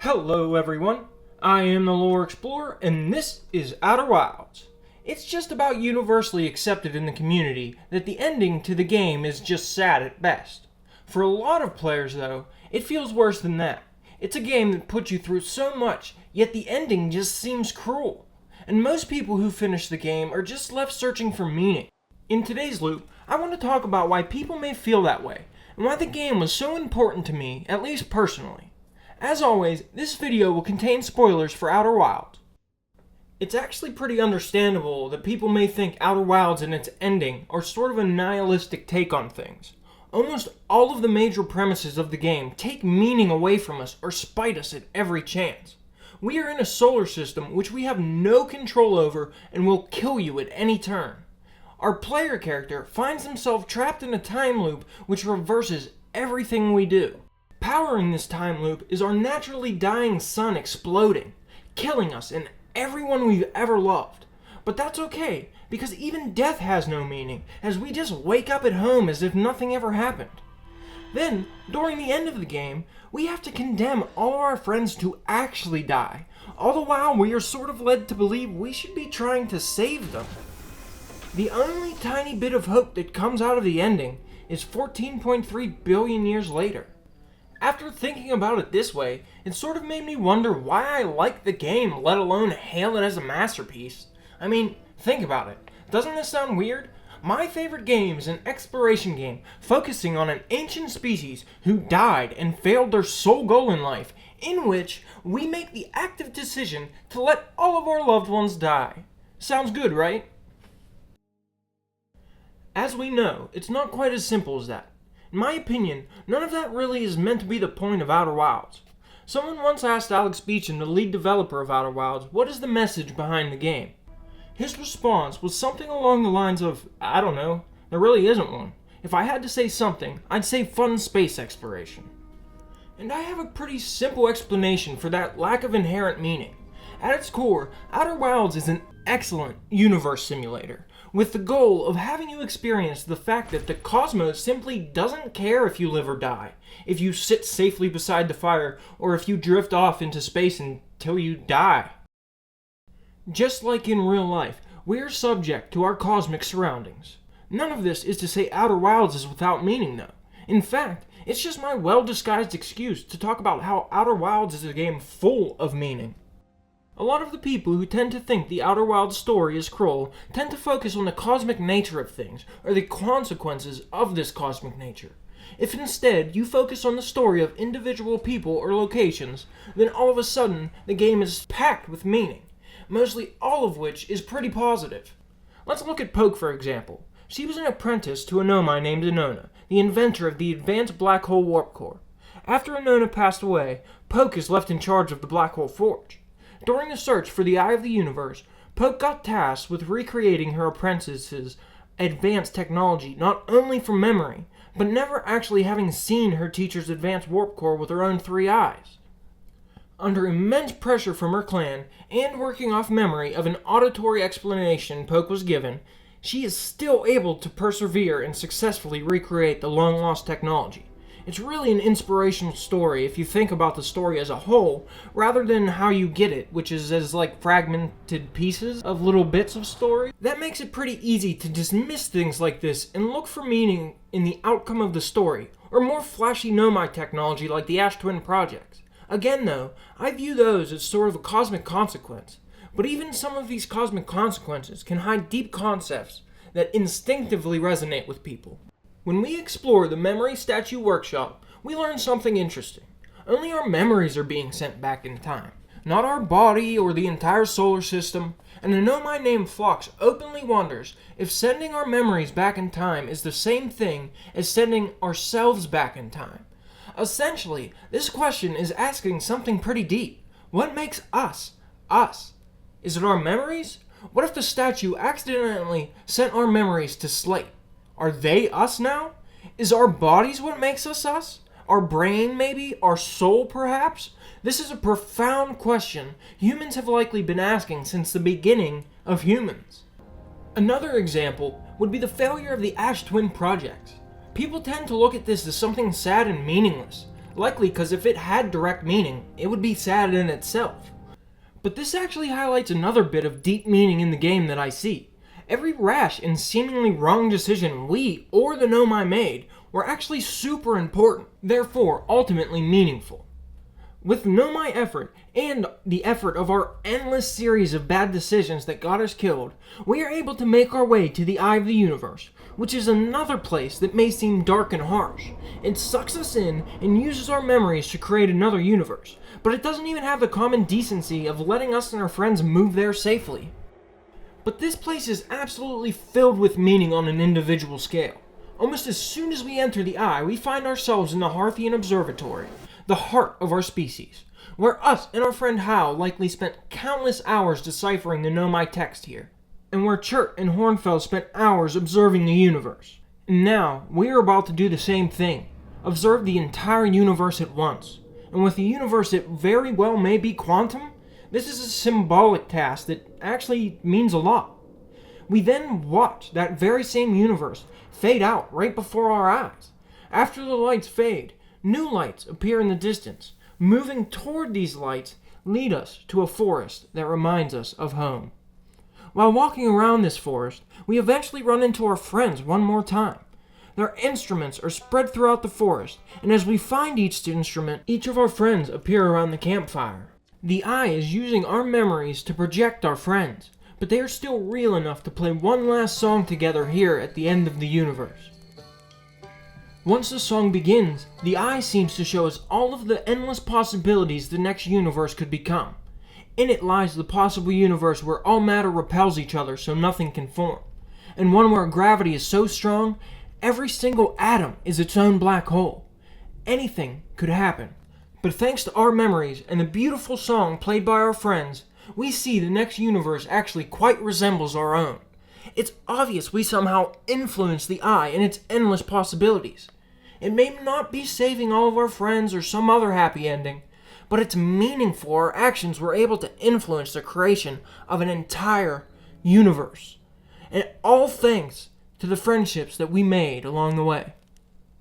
Hello everyone, I am the Lore Explorer and this is Outer Wilds. It's just about universally accepted in the community that the ending to the game is just sad at best. For a lot of players though, it feels worse than that. It's a game that puts you through so much, yet the ending just seems cruel. And most people who finish the game are just left searching for meaning. In today's loop, I want to talk about why people may feel that way, and why the game was so important to me, at least personally. As always, this video will contain spoilers for Outer Wilds. It's actually pretty understandable that people may think Outer Wilds and its ending are sort of a nihilistic take on things. Almost all of the major premises of the game take meaning away from us or spite us at every chance. We are in a solar system which we have no control over and will kill you at any turn. Our player character finds himself trapped in a time loop which reverses everything we do. Powering this time loop is our naturally dying sun exploding, killing us and everyone we've ever loved. But that's okay, because even death has no meaning, as we just wake up at home as if nothing ever happened. Then, during the end of the game, we have to condemn all of our friends to actually die, all the while we are sort of led to believe we should be trying to save them. The only tiny bit of hope that comes out of the ending is 14.3 billion years later. After thinking about it this way, it sort of made me wonder why I like the game, let alone hail it as a masterpiece. I mean, think about it. Doesn't this sound weird? My favorite game is an exploration game focusing on an ancient species who died and failed their sole goal in life, in which we make the active decision to let all of our loved ones die. Sounds good, right? As we know, it's not quite as simple as that. In my opinion, none of that really is meant to be the point of Outer Wilds. Someone once asked Alex Beecham, the lead developer of Outer Wilds, what is the message behind the game? His response was something along the lines of, I don't know, there really isn't one. If I had to say something, I'd say fun space exploration. And I have a pretty simple explanation for that lack of inherent meaning. At its core, Outer Wilds is an excellent universe simulator, with the goal of having you experience the fact that the cosmos simply doesn't care if you live or die, if you sit safely beside the fire, or if you drift off into space until you die. Just like in real life, we are subject to our cosmic surroundings. None of this is to say Outer Wilds is without meaning though. In fact, it's just my well-disguised excuse to talk about how Outer Wilds is a game full of meaning. A lot of the people who tend to think the Outer Wilds story is cruel tend to focus on the cosmic nature of things, or the consequences of this cosmic nature. If instead you focus on the story of individual people or locations, then all of a sudden the game is packed with meaning, mostly all of which is pretty positive. Let's look at Poke for example. She was an apprentice to a Nomai named Inona, the inventor of the advanced black hole warp core. After Inona passed away, Poke is left in charge of the black hole forge. During the search for the Eye of the Universe, Poke got tasked with recreating her apprentice's advanced technology not only from memory, but never actually having seen her teacher's advanced warp core with her own 3 eyes. Under immense pressure from her clan, and working off memory of an auditory explanation Poke was given, she is still able to persevere and successfully recreate the long-lost technology. It's really an inspirational story if you think about the story as a whole, rather than how you get it, which is as like fragmented pieces of little bits of story. That makes it pretty easy to dismiss things like this and look for meaning in the outcome of the story, or more flashy Nomai technology like the Ash Twin projects. Again though, I view those as sort of a cosmic consequence, but even some of these cosmic consequences can hide deep concepts that instinctively resonate with people. When we explore the Memory Statue Workshop, we learn something interesting. Only our memories are being sent back in time, not our body or the entire solar system, and a Nomai named Phlox openly wonders if sending our memories back in time is the same thing as sending ourselves back in time. Essentially, this question is asking something pretty deep. What makes us, us? Is it our memories? What if the statue accidentally sent our memories to Slate? Are they us now? Is our bodies what makes us us? Our brain maybe? Our soul perhaps? This is a profound question humans have likely been asking since the beginning of humans. Another example would be the failure of the Ash Twin projects. People tend to look at this as something sad and meaningless, likely because if it had direct meaning, it would be sad in itself. But this actually highlights another bit of deep meaning in the game that I see. Every rash and seemingly wrong decision we or the Nomai made were actually super important, therefore ultimately meaningful. With Nomai effort and the effort of our endless series of bad decisions that got us killed, we are able to make our way to the Eye of the Universe, which is another place that may seem dark and harsh. It sucks us in and uses our memories to create another universe, but it doesn't even have the common decency of letting us and our friends move there safely. But this place is absolutely filled with meaning on an individual scale. Almost as soon as we enter the Eye, we find ourselves in the Hearthian Observatory, the heart of our species, where us and our friend Hal likely spent countless hours deciphering the Nomai text here, and where Chert and Hornfeld spent hours observing the universe. And now, we are about to do the same thing, observe the entire universe at once. And with a universe that very well may be quantum, this is a symbolic task that actually means a lot. We then watch that very same universe fade out right before our eyes. After the lights fade, new lights appear in the distance. Moving toward these lights lead us to a forest that reminds us of home. While walking around this forest, we eventually run into our friends one more time. Their instruments are spread throughout the forest, and as we find each instrument, each of our friends appear around the campfire. The Eye is using our memories to project our friends, but they are still real enough to play one last song together here at the end of the universe. Once the song begins, the Eye seems to show us all of the endless possibilities the next universe could become. In it lies the possible universe where all matter repels each other so nothing can form, and one where gravity is so strong, every single atom is its own black hole. Anything could happen. But thanks to our memories and the beautiful song played by our friends, we see the next universe actually quite resembles our own. It's obvious we somehow influence the Eye and its endless possibilities. It may not be saving all of our friends or some other happy ending, but it's meaningful our actions were able to influence the creation of an entire universe. And all thanks to the friendships that we made along the way.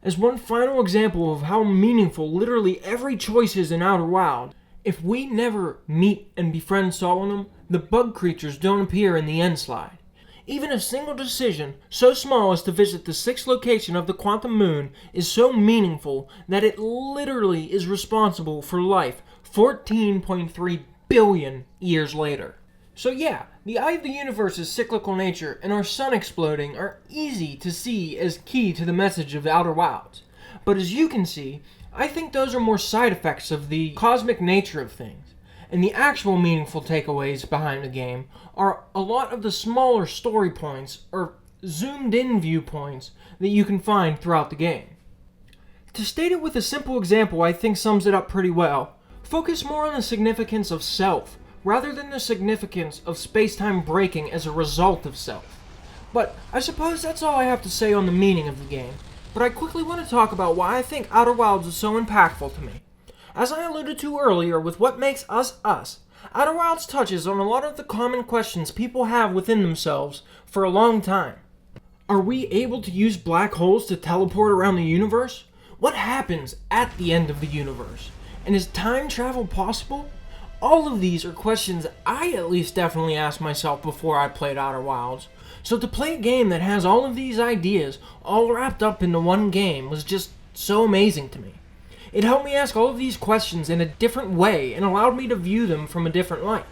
As one final example of how meaningful literally every choice is in Outer Wild, if we never meet and befriend Solemnum, the bug creatures don't appear in the end slide. Even a single decision so small as to visit the 6th location of the quantum moon is so meaningful that it literally is responsible for life 14.3 billion years later. So yeah, the Eye of the Universe's cyclical nature and our sun exploding are easy to see as key to the message of the Outer Wilds. But as you can see, I think those are more side effects of the cosmic nature of things. And the actual meaningful takeaways behind the game are a lot of the smaller story points or zoomed in viewpoints that you can find throughout the game. To state it with a simple example I think sums it up pretty well, focus more on the significance of self rather than the significance of space-time breaking as a result of self. But I suppose that's all I have to say on the meaning of the game, but I quickly want to talk about why I think Outer Wilds is so impactful to me. As I alluded to earlier with what makes us us, Outer Wilds touches on a lot of the common questions people have within themselves for a long time. Are we able to use black holes to teleport around the universe? What happens at the end of the universe? And is time travel possible? All of these are questions I at least definitely asked myself before I played Outer Wilds. So to play a game that has all of these ideas all wrapped up into one game was just so amazing to me. It helped me ask all of these questions in a different way and allowed me to view them from a different light.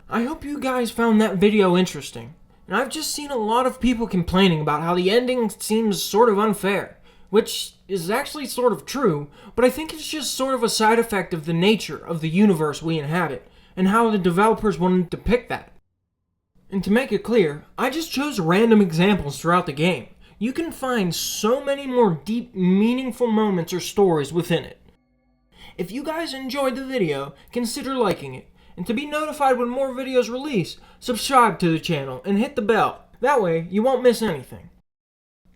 I hope you guys found that video interesting. And I've just seen a lot of people complaining about how the ending seems sort of unfair, which is actually sort of true, but I think it's just sort of a side effect of the nature of the universe we inhabit, and how the developers wanted to depict that. And to make it clear, I just chose random examples throughout the game. You can find so many more deep, meaningful moments or stories within it. If you guys enjoyed the video, consider liking it, and to be notified when more videos release, subscribe to the channel and hit the bell. That way, you won't miss anything.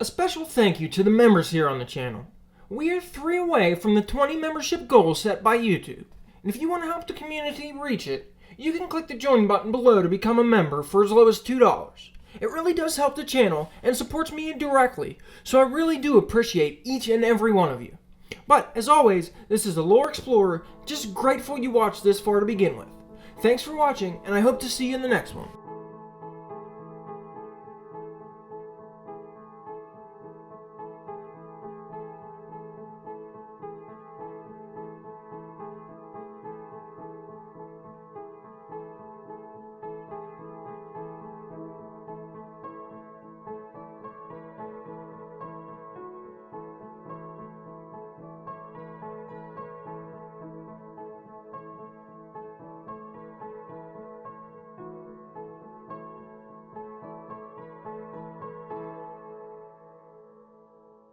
A special thank you to the members here on the channel. We are 3 away from the 20 membership goal set by YouTube. And if you want to help the community reach it, you can click the join button below to become a member for as low as $2. It really does help the channel and supports me directly, so I really do appreciate each and every one of you. But, as always, this is the Lore Explorer, just grateful you watched this far to begin with. Thanks for watching, and I hope to see you in the next one.